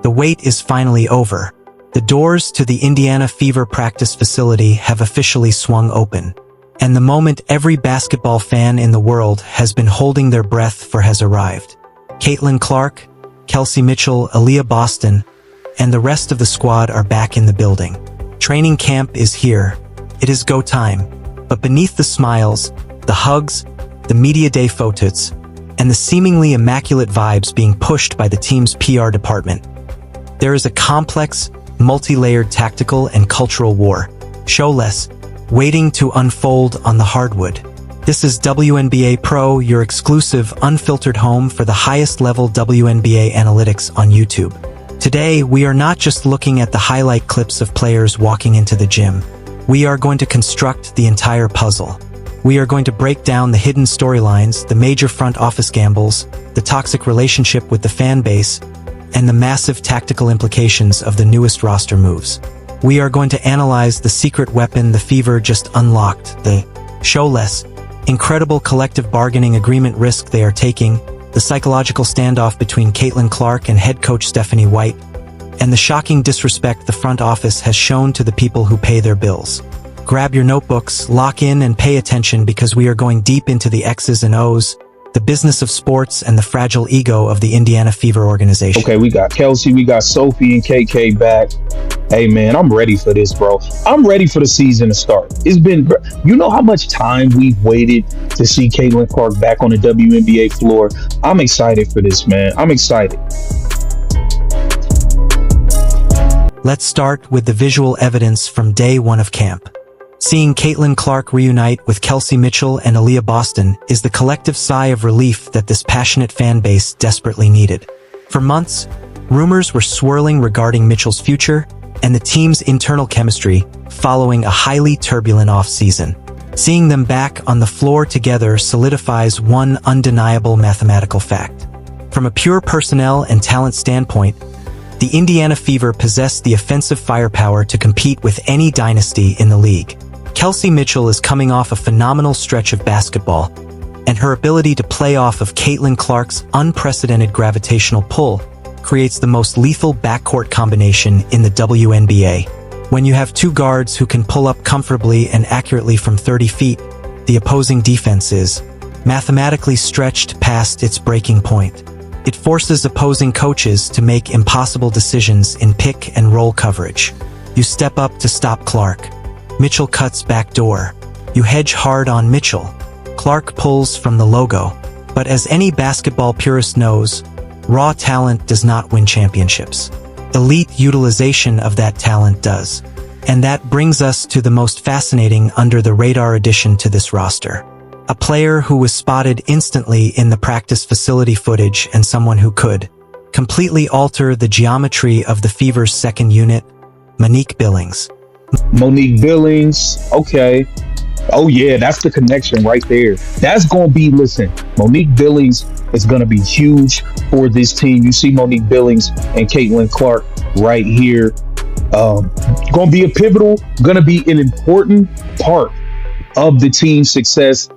The wait is finally over. The doors to the Indiana Fever practice facility have officially swung open. And the moment every basketball fan in the world has been holding their breath for has arrived. Caitlin Clark, Kelsey Mitchell, Aaliyah Boston, and the rest of the squad are back in the building. Training camp is here. It is go time. But beneath the smiles, the hugs, the media day photos, and the seemingly immaculate vibes being pushed by the team's PR department, there is a complex, multi-layered tactical and cultural war, SHOCKS, waiting to unfold on the hardwood. This is WNBA Pro, your exclusive, unfiltered home for the highest level WNBA analytics on YouTube. Today, we are not just looking at the highlight clips of players walking into the gym. We are going to construct the entire puzzle. We are going to break down the hidden storylines, the major front office gambles, the toxic relationship with the fan base, and the massive tactical implications of the newest roster moves. We are going to analyze the secret weapon the Fever just unlocked, the SHOCKS, incredible collective bargaining agreement risk they are taking, the psychological standoff between Caitlin Clark and head coach Stephanie White, and the shocking disrespect the front office has shown to the people who pay their bills. Grab your notebooks, lock in, and pay attention because we are going deep into the X's and O's, the business of sports, and the fragile ego of the Indiana Fever organization. Okay, we got Kelsey, we got Sophie and KK back. Hey man, I'm ready for this, bro. I'm ready for the season to start. It's been, you know how much time we've waited to see Caitlin Clark back on the WNBA floor. I'm excited for this, man. I'm excited. Let's start with the visual evidence from day one of camp. Seeing Caitlin Clark reunite with Kelsey Mitchell and Aaliyah Boston is the collective sigh of relief that this passionate fan base desperately needed. For months, rumors were swirling regarding Mitchell's future and the team's internal chemistry following a highly turbulent off-season. Seeing them back on the floor together solidifies one undeniable mathematical fact. From a pure personnel and talent standpoint, the Indiana Fever possess the offensive firepower to compete with any dynasty in the league. Kelsey Mitchell is coming off a phenomenal stretch of basketball, and her ability to play off of Caitlin Clark's unprecedented gravitational pull creates the most lethal backcourt combination in the WNBA. When you have two guards who can pull up comfortably and accurately from 30 feet, the opposing defense is mathematically stretched past its breaking point. It forces opposing coaches to make impossible decisions in pick and roll coverage. You step up to stop Clark. Mitchell cuts backdoor. You hedge hard on Mitchell. Clark pulls from the logo. But as any basketball purist knows, raw talent does not win championships. Elite utilization of that talent does. And that brings us to the most fascinating under-the-radar addition to this roster. A player who was spotted instantly in the practice facility footage and someone who could completely alter the geometry of the Fever's second unit, Monique Billings. Monique Billings, okay. Oh yeah, that's the connection right there. That's gonna be, listen, Monique Billings is gonna be huge for this team. You see Monique Billings and Caitlin Clark right here. Gonna be gonna be an important part of the team's success.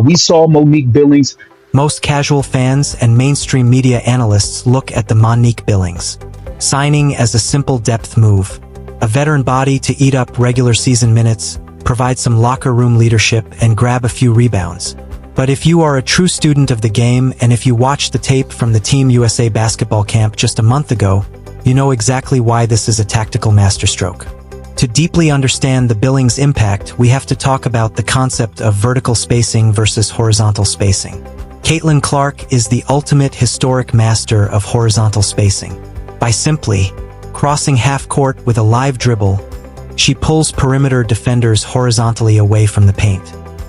We saw Monique Billings. Most casual fans and mainstream media analysts look at the Monique Billings signing as a simple depth move, a veteran body to eat up regular season minutes, provide some locker room leadership, and grab a few rebounds. But if you are a true student of the game, and if you watched the tape from the Team USA basketball camp just a month ago, you know exactly why this is a tactical masterstroke. To deeply understand the Billings impact, we have to talk about the concept of vertical spacing versus horizontal spacing. Caitlin Clark is the ultimate historic master of horizontal spacing. By simply crossing half-court with a live dribble, she pulls perimeter defenders horizontally away from the paint.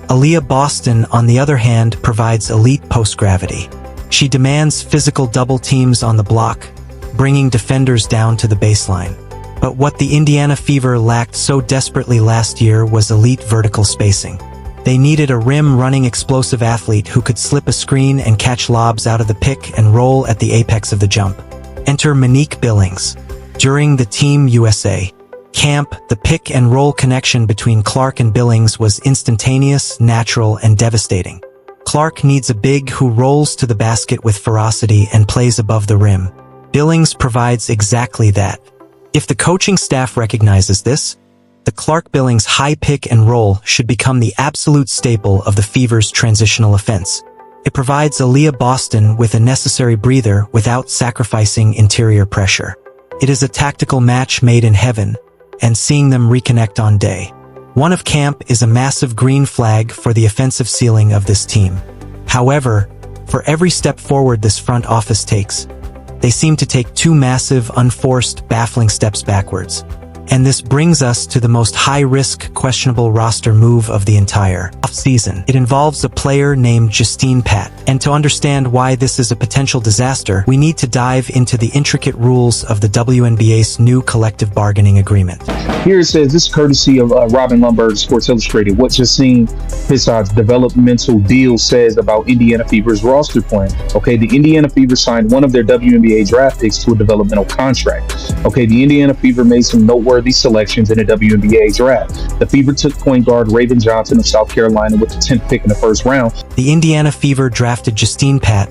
Aaliyah Boston, on the other hand, provides elite post-gravity. She demands physical double teams on the block, bringing defenders down to the baseline. But what the Indiana Fever lacked so desperately last year was elite vertical spacing. They needed a rim-running explosive athlete who could slip a screen and catch lobs out of the pick and roll at the apex of the jump. Enter Monique Billings. During the Team USA camp, the pick and roll connection between Clark and Billings was instantaneous, natural, and devastating. Clark needs a big who rolls to the basket with ferocity and plays above the rim. Billings provides exactly that. If the coaching staff recognizes this, the Clark-Billings high pick and roll should become the absolute staple of the Fever's transitional offense. It provides Aaliyah Boston with a necessary breather without sacrificing interior pressure. It is a tactical match made in heaven, and seeing them reconnect on day one of camp is a massive green flag for the offensive ceiling of this team. However, for every step forward this front office takes, they seem to take two massive, unforced, baffling steps backwards. And this brings us to the most high-risk, questionable roster move of the entire offseason. It involves a player named Justine Pat. And to understand why this is a potential disaster, we need to dive into the intricate rules of the WNBA's new collective bargaining agreement. Here it says, this is courtesy of Robin Lundberg, Sports Illustrated. What Justine Pisot's developmental deal says about Indiana Fever's roster plan. Okay, the Indiana Fever signed one of their WNBA draft picks to a developmental contract. Okay, the Indiana Fever made some noteworthy selections in the WNBA draft. The Fever took point guard Raven Johnson of South Carolina with the 10th pick in the first round. The Indiana Fever drafted Justine Pat,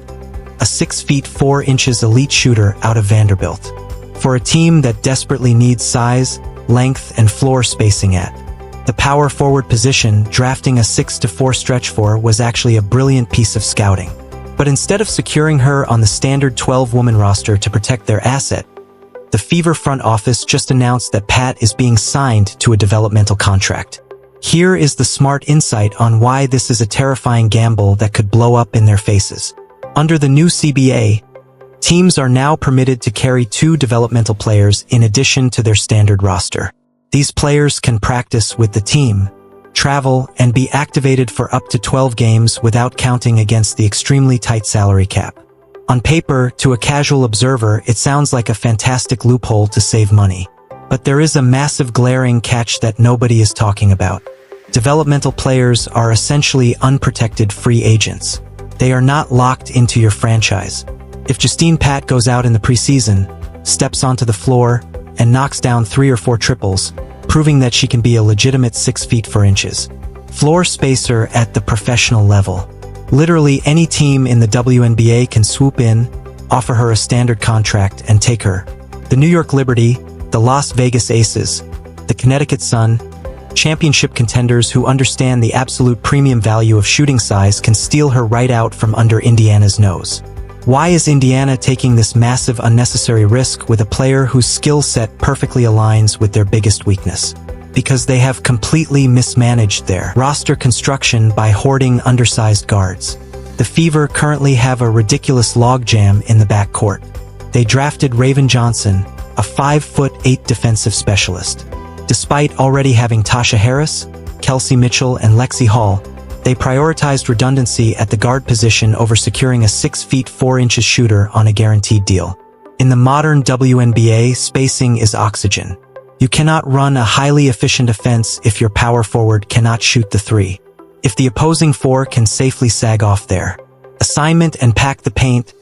a 6 feet 4 inches elite shooter out of Vanderbilt. For a team that desperately needs size, length, and floor spacing at the power forward position, drafting a 6'4" stretch 4 was actually a brilliant piece of scouting. But instead of securing her on the standard 12-woman roster to protect their asset, the Fever front office just announced that Pat is being signed to a developmental contract. Here is the smart insight on why this is a terrifying gamble that could blow up in their faces. Under the new CBA, teams are now permitted to carry 2 developmental players in addition to their standard roster. These players can practice with the team, travel, and be activated for up to 12 games without counting against the extremely tight salary cap. On paper, to a casual observer, it sounds like a fantastic loophole to save money. But there is a massive glaring catch that nobody is talking about. Developmental players are essentially unprotected free agents. They are not locked into your franchise. If Justine Pat goes out in the preseason, steps onto the floor, and knocks down 3 or 4 triples, proving that she can be a legitimate 6 feet 4 inches floor spacer at the professional level, literally any team in the WNBA can swoop in, offer her a standard contract, and take her. The New York Liberty, the Las Vegas Aces, the Connecticut Sun, championship contenders who understand the absolute premium value of shooting size can steal her right out from under Indiana's nose. Why is Indiana taking this massive unnecessary risk with a player whose skill set perfectly aligns with their biggest weakness? Because they have completely mismanaged their roster construction by hoarding undersized guards. The Fever currently have a ridiculous logjam in the backcourt. They drafted Raven Johnson, a 5'8" defensive specialist. Despite already having Tasha Harris, Kelsey Mitchell, and Lexi Hall, they prioritized redundancy at the guard position over securing a 6 feet 4 inches shooter on a guaranteed deal. In the modern WNBA, spacing is oxygen. You cannot run a highly efficient offense if your power forward cannot shoot the 3. If the opposing 4 can safely sag off their assignment and pack the paint,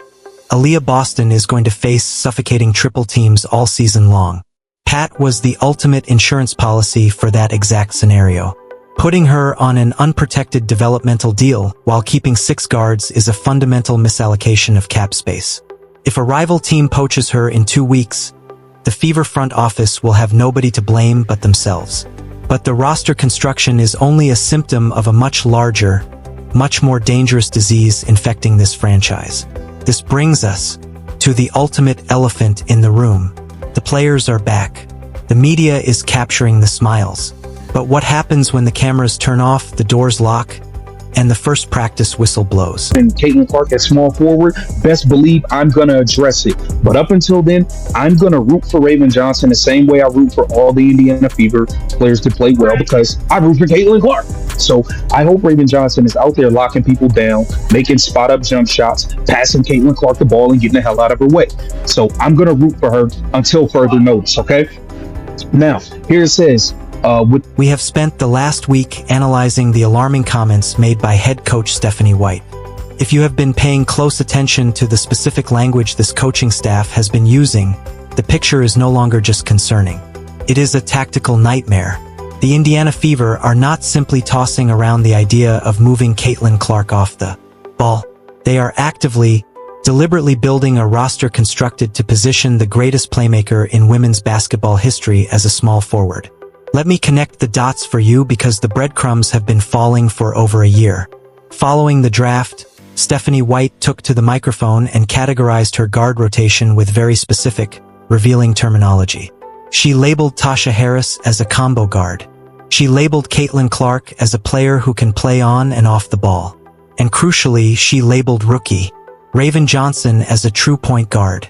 Aaliyah Boston is going to face suffocating triple teams all season long. Pat was the ultimate insurance policy for that exact scenario. Putting her on an unprotected developmental deal while keeping 6 guards is a fundamental misallocation of cap space. If a rival team poaches her in 2 weeks, the Fever front office will have nobody to blame but themselves. But the roster construction is only a symptom of a much larger, much more dangerous disease infecting this franchise. This brings us to the ultimate elephant in the room. The players are back. The media is capturing the smiles. But what happens when the cameras turn off, the doors lock, and the first practice whistle blows? And Caitlin Clark at small forward, best believe I'm going to address it. But up until then, I'm going to root for Raven Johnson the same way I root for all the Indiana Fever players to play well, because I root for Caitlin Clark. So I hope Raven Johnson is out there locking people down, making spot-up jump shots, passing Caitlin Clark the ball, and getting the hell out of her way. So I'm going to root for her until further notice, okay? Now, here it says, we have spent the last week analyzing the alarming comments made by head coach Stephanie White. If you have been paying close attention to the specific language this coaching staff has been using, the picture is no longer just concerning. It is a tactical nightmare. The Indiana Fever are not simply tossing around the idea of moving Caitlin Clark off the ball. They are actively deliberately building a roster constructed to position the greatest playmaker in women's basketball history as a small forward. Let me connect the dots for you because the breadcrumbs have been falling for over a year. Following the draft, Stephanie White took to the microphone and categorized her guard rotation with very specific, revealing terminology. She labeled Tasha Harris as a combo guard. She labeled Caitlin Clark as a player who can play on and off the ball. And crucially, she labeled rookie Raven Johnson as a true point guard.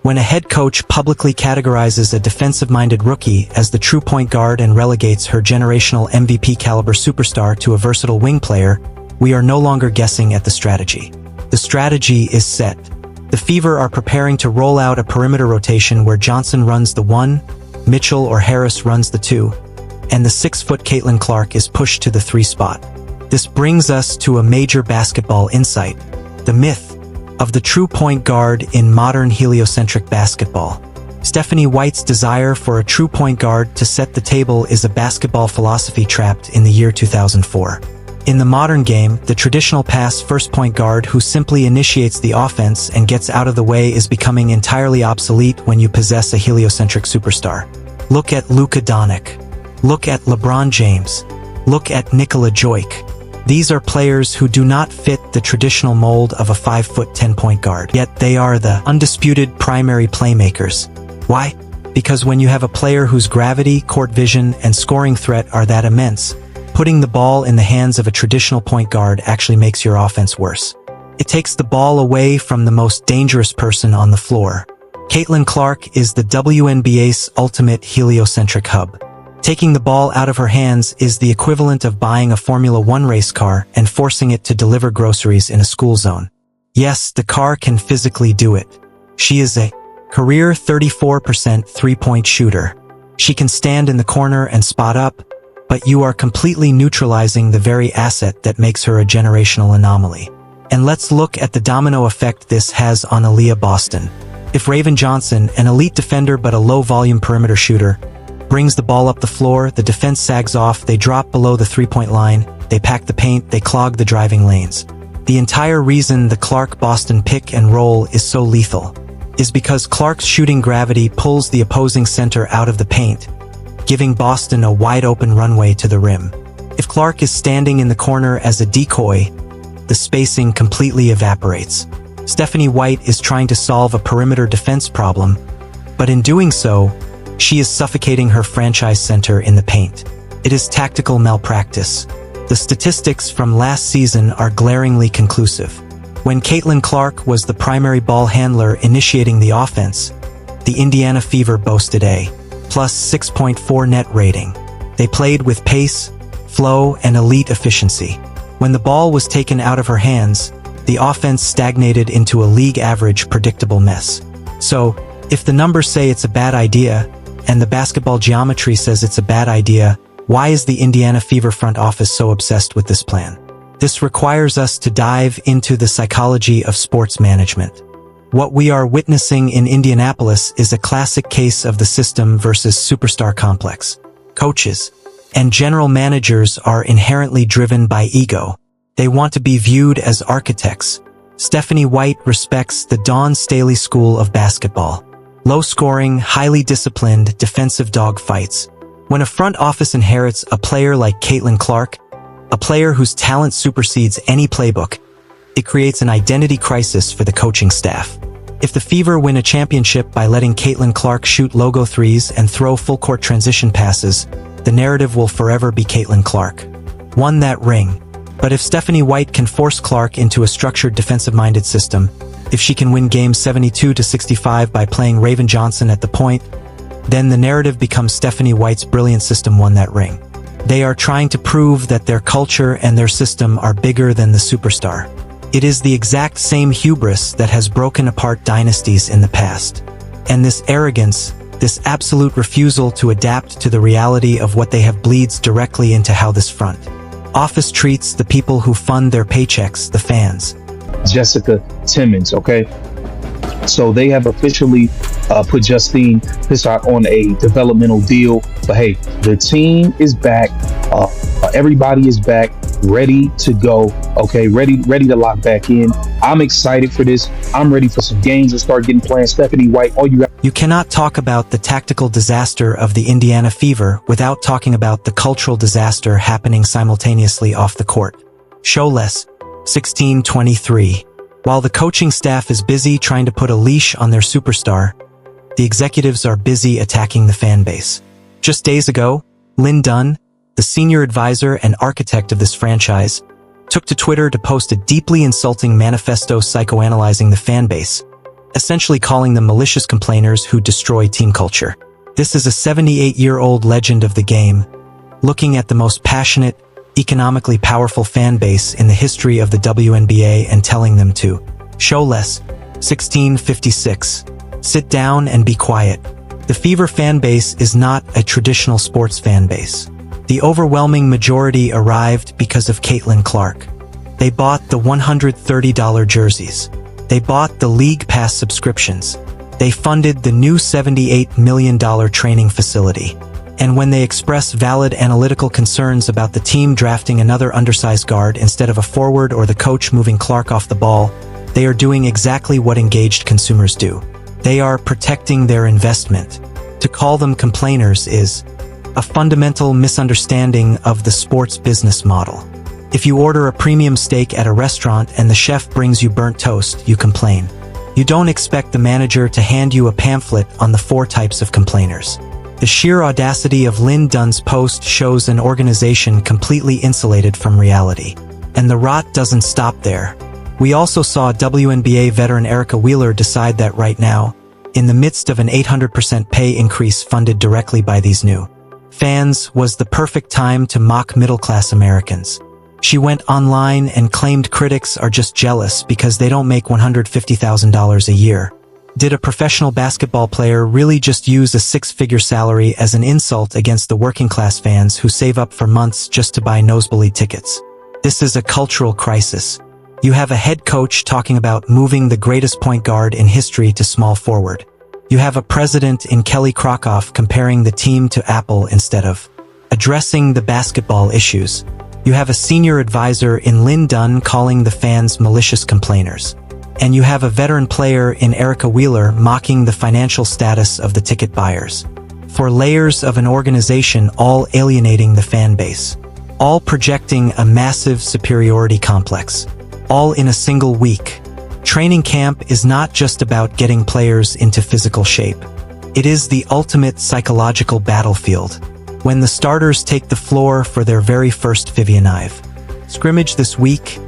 When a head coach publicly categorizes a defensive-minded rookie as the true point guard and relegates her generational MVP-caliber superstar to a versatile wing player, we are no longer guessing at the strategy. The strategy is set. The Fever are preparing to roll out a perimeter rotation where Johnson runs the 1, Mitchell or Harris runs the 2, and the 6-foot Caitlin Clark is pushed to the 3 spot. This brings us to a major basketball insight: the myth of the true point guard in modern heliocentric basketball. Stephanie White's desire for a true point guard to set the table is a basketball philosophy trapped in the year 2004. In the modern game, the traditional pass-first point guard who simply initiates the offense and gets out of the way is becoming entirely obsolete when you possess a heliocentric superstar. Look at Luka Doncic. Look at LeBron James. Look at Nikola Jokic. These are players who do not fit the traditional mold of a 5-foot 10-point guard, yet they are the undisputed primary playmakers. Why? Because when you have a player whose gravity, court vision, and scoring threat are that immense, putting the ball in the hands of a traditional point guard actually makes your offense worse. It takes the ball away from the most dangerous person on the floor. Caitlin Clark is the WNBA's ultimate heliocentric hub. Taking the ball out of her hands is the equivalent of buying a Formula One race car and forcing it to deliver groceries in a school zone. Yes, the car can physically do it. She is a career 34% three-point shooter. She can stand in the corner and spot up, but you are completely neutralizing the very asset that makes her a generational anomaly. And let's look at the domino effect this has on Aaliyah Boston. If Raven Johnson, an elite defender but a low-volume perimeter shooter, brings the ball up the floor, the defense sags off, they drop below the three-point line, they pack the paint, they clog the driving lanes. The entire reason the Clark-Boston pick and roll is so lethal is because Clark's shooting gravity pulls the opposing center out of the paint, giving Boston a wide-open runway to the rim. If Clark is standing in the corner as a decoy, the spacing completely evaporates. Stephanie White is trying to solve a perimeter defense problem, but in doing so, she is suffocating her franchise center in the paint. It is tactical malpractice. The statistics from last season are glaringly conclusive. When Caitlin Clark was the primary ball handler initiating the offense, the Indiana Fever boasted a plus 6.4 net rating. They played with pace, flow, and elite efficiency. When the ball was taken out of her hands, the offense stagnated into a league-average predictable mess. So, if the numbers say it's a bad idea, and the basketball geometry says it's a bad idea, why is the Indiana Fever front office so obsessed with this plan? This requires us to dive into the psychology of sports management. What we are witnessing in Indianapolis is a classic case of the system versus superstar complex. Coaches and general managers are inherently driven by ego. They want to be viewed as architects. Stephanie White respects the Dawn Staley school of basketball. Low-scoring, highly disciplined, defensive dogfights. When a front office inherits a player like Caitlin Clark, a player whose talent supersedes any playbook, it creates an identity crisis for the coaching staff. If the Fever win a championship by letting Caitlin Clark shoot logo threes and throw full-court transition passes, the narrative will forever be Caitlin Clark won that ring. But if Stephanie White can force Clark into a structured defensive-minded system, if she can win games 72-65 by playing Raven Johnson at the point, then the narrative becomes Stephanie White's brilliant system won that ring. They are trying to prove that their culture and their system are bigger than the superstar. It is the exact same hubris that has broken apart dynasties in the past. And this arrogance, this absolute refusal to adapt to the reality of what they have bleeds directly into how this front office treats the people who fund their paychecks, the fans. Jessica Timmons, okay? So they have officially put Justine Pissart on a developmental deal. But hey, the team is back. Everybody is back, ready to go. Okay, ready to lock back in. I'm excited for this. I'm ready for some games to start getting playing. Stephanie White, all you got. You cannot talk about the tactical disaster of the Indiana Fever without talking about the cultural disaster happening simultaneously off the court. SHOCKS, 1623. While the coaching staff is busy trying to put a leash on their superstar, the executives are busy attacking the fan base. Just days ago, Lynn Dunn, the senior advisor and architect of this franchise, took to Twitter to post a deeply insulting manifesto psychoanalyzing the fan base, essentially calling them malicious complainers who destroy team culture. This is a 78-year-old legend of the game, looking at the most passionate, economically powerful fan base in the history of the WNBA and telling them to show less. 1656. Sit down and be quiet. The Fever fan base is not a traditional sports fan base. The overwhelming majority arrived because of Caitlin Clark. They bought the $130 jerseys. They bought the League Pass subscriptions. They funded the new $78 million training facility. And when they express valid analytical concerns about the team drafting another undersized guard instead of a forward or the coach moving Clark off the ball, they are doing exactly what engaged consumers do. They are protecting their investment. To call them complainers is a fundamental misunderstanding of the sports business model. If you order a premium steak at a restaurant and the chef brings you burnt toast, you complain. You don't expect the manager to hand you a pamphlet on the 4 types of complainers. The sheer audacity of Lynn Dunn's post shows an organization completely insulated from reality. And the rot doesn't stop there. We also saw WNBA veteran Erica Wheeler decide that right now, in the midst of an 800% pay increase funded directly by these new fans, was the perfect time to mock middle-class Americans. She went online and claimed critics are just jealous because they don't make $150,000 a year. Did a professional basketball player really just use a 6-figure salary as an insult against the working-class fans who save up for months just to buy nosebleed tickets? This is a cultural crisis. You have a head coach talking about moving the greatest point guard in history to small forward. You have a president in Kelly Krakoff comparing the team to Apple instead of addressing the basketball issues. You have a senior advisor in Lynn Dunn calling the fans malicious complainers. And you have a veteran player in Erica Wheeler mocking the financial status of the ticket buyers. 4 layers of an organization all alienating the fan base. All projecting a massive superiority complex. All in a single week. Training camp is not just about getting players into physical shape. It is the ultimate psychological battlefield. When the starters take the floor for their very first Vivianive scrimmage this week,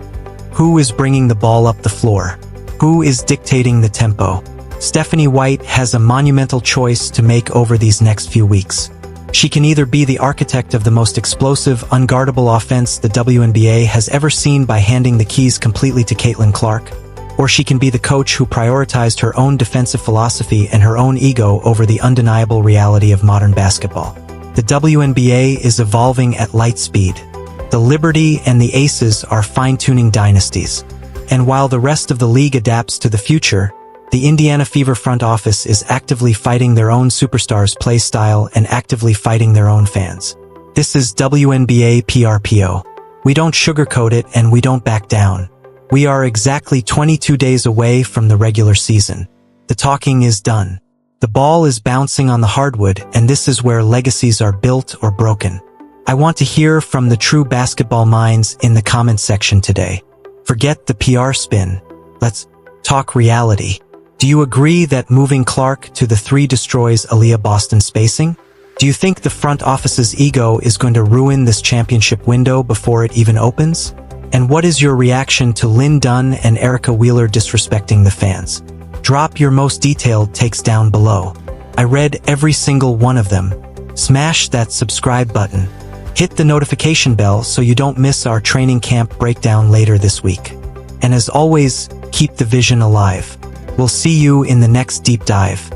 who is bringing the ball up the floor? Who is dictating the tempo? Stephanie White has a monumental choice to make over these next few weeks. She can either be the architect of the most explosive, unguardable offense the WNBA has ever seen by handing the keys completely to Caitlin Clark, or she can be the coach who prioritized her own defensive philosophy and her own ego over the undeniable reality of modern basketball. The WNBA is evolving at light speed. The Liberty and the Aces are fine-tuning dynasties. And while the rest of the league adapts to the future, the Indiana Fever front office is actively fighting their own superstars' play style and actively fighting their own fans. This is WNBA PRPO. We don't sugarcoat it and we don't back down. We are exactly 22 days away from the regular season. The talking is done. The ball is bouncing on the hardwood, and this is where legacies are built or broken. I want to hear from the true basketball minds in the comments section today. Forget the PR spin. Let's talk reality. Do you agree that moving Clark to the 3 destroys Aaliyah Boston's spacing? Do you think the front office's ego is going to ruin this championship window before it even opens? And what is your reaction to Lynn Dunn and Erica Wheeler disrespecting the fans? Drop your most detailed takes down below. I read every single one of them. Smash that subscribe button. Hit the notification bell so you don't miss our training camp breakdown later this week. And as always, keep the vision alive. We'll see you in the next deep dive.